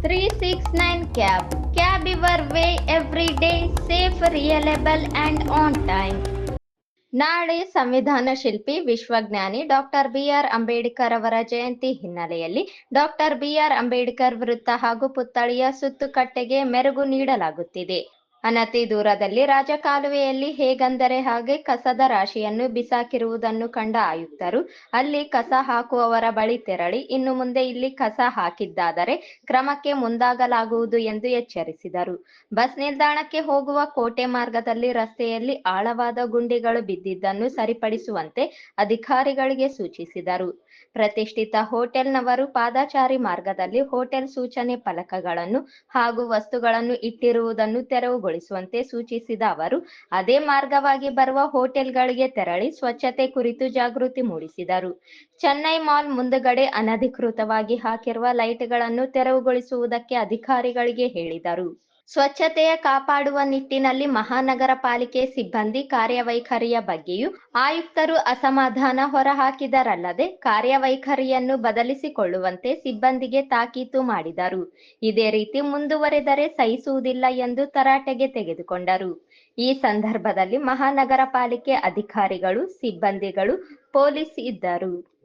369 Cab. Cab your way every day, safe, reliable and on time. ನಾಳೆ ಸಂವಿಧಾನ ಶಿಲ್ಪಿ ವಿಶ್ವಜ್ಞಾನಿ doctor B R Ambedkar ಅವರ ಜಯಂತಿ ಹಿನ್ನೆಲೆಯಲ್ಲಿ ಡಾಕ್ಟರ್ ಬಿಆರ್ ಅಂಬೇಡ್ಕರ್ ವೃತ್ತ ಹಾಗೂ ಪುತ್ಥಳಿಯ ಸುತ್ತುಕಟ್ಟೆಗೆ ಮೆರುಗು ನೀಡಲಾಗುತ್ತಿದೆ. ಅನತಿ ದೂರದಲ್ಲಿ ರಾಜಕಾಲುವೆಯಲ್ಲಿ ಹೇಗಂದರೆ ಹಾಗೆ ಕಸದ ರಾಶಿಯನ್ನು ಬಿಸಾಕಿರುವುದನ್ನು ಕಂಡ ಆಯುಕ್ತರು ಅಲ್ಲಿ ಕಸ ಹಾಕುವವರ ಬಳಿ ತೆರಳಿ ಇನ್ನು ಮುಂದೆ ಇಲ್ಲಿ ಕಸ ಹಾಕಿದ್ದಾದರೆ ಕ್ರಮಕ್ಕೆ ಮುಂದಾಗಲಾಗುವುದು ಎಂದು ಎಚ್ಚರಿಸಿದರು. ಬಸ್ ನಿಲ್ದಾಣಕ್ಕೆ ಹೋಗುವ ಕೋಟೆ ಮಾರ್ಗದಲ್ಲಿ ರಸ್ತೆಯಲ್ಲಿ ಆಳವಾದ ಗುಂಡಿಗಳು ಬಿದ್ದಿದ್ದನ್ನು ಸರಿಪಡಿಸುವಂತೆ ಅಧಿಕಾರಿಗಳಿಗೆ ಸೂಚಿಸಿದರು. ಪ್ರತಿಷ್ಠಿತ ಹೋಟೆಲ್ನವರು ಪಾದಚಾರಿ ಮಾರ್ಗದಲ್ಲಿ ಹೋಟೆಲ್ ಸೂಚನೆ ಫಲಕಗಳನ್ನು ಹಾಗೂ ವಸ್ತುಗಳನ್ನು ಇಟ್ಟಿರುವುದನ್ನು ತೆರವುಗೊಳಿಸುವಂತೆ ಸೂಚಿಸಿದ ಅವರು ಅದೇ ಮಾರ್ಗವಾಗಿ ಬರುವ ಹೋಟೆಲ್ಗಳಿಗೆ ತೆರಳಿ ಸ್ವಚ್ಛತೆ ಕುರಿತು ಜಾಗೃತಿ ಮೂಡಿಸಿದರು. ಚೆನ್ನೈ ಮಾಲ್ ಮುಂದುಗಡೆ ಅನಧಿಕೃತವಾಗಿ ಹಾಕಿರುವ ಲೈಟ್ಗಳನ್ನು ತೆರವುಗೊಳಿಸುವುದಕ್ಕೆ ಅಧಿಕಾರಿಗಳಿಗೆ ಹೇಳಿದರು. ಸ್ವಚ್ಛತೆಯ ಕಾಪಾಡುವ ನಿಟ್ಟಿನಲ್ಲಿ ಮಹಾನಗರ ಪಾಲಿಕೆ ಸಿಬ್ಬಂದಿ ಕಾರ್ಯವೈಖರಿಯ ಬಗ್ಗೆಯೂ ಆಯುಕ್ತರು ಅಸಮಾಧಾನ ಹೊರಹಾಕಿದರಲ್ಲದೆ ಕಾರ್ಯವೈಖರಿಯನ್ನು ಬದಲಿಸಿಕೊಳ್ಳುವಂತೆ ಸಿಬ್ಬಂದಿಗೆ ತಾಕೀತು ಮಾಡಿದರು. ಇದೇ ರೀತಿ ಮುಂದುವರೆದರೆ ಸಹಿಸುವುದಿಲ್ಲ ಎಂದು ತರಾಟೆಗೆ ತೆಗೆದುಕೊಂಡರು. ಈ ಸಂದರ್ಭದಲ್ಲಿ ಮಹಾನಗರ ಪಾಲಿಕೆ ಅಧಿಕಾರಿಗಳು, ಸಿಬ್ಬಂದಿಗಳು, ಪೊಲೀಸ್ ಇದ್ದರು.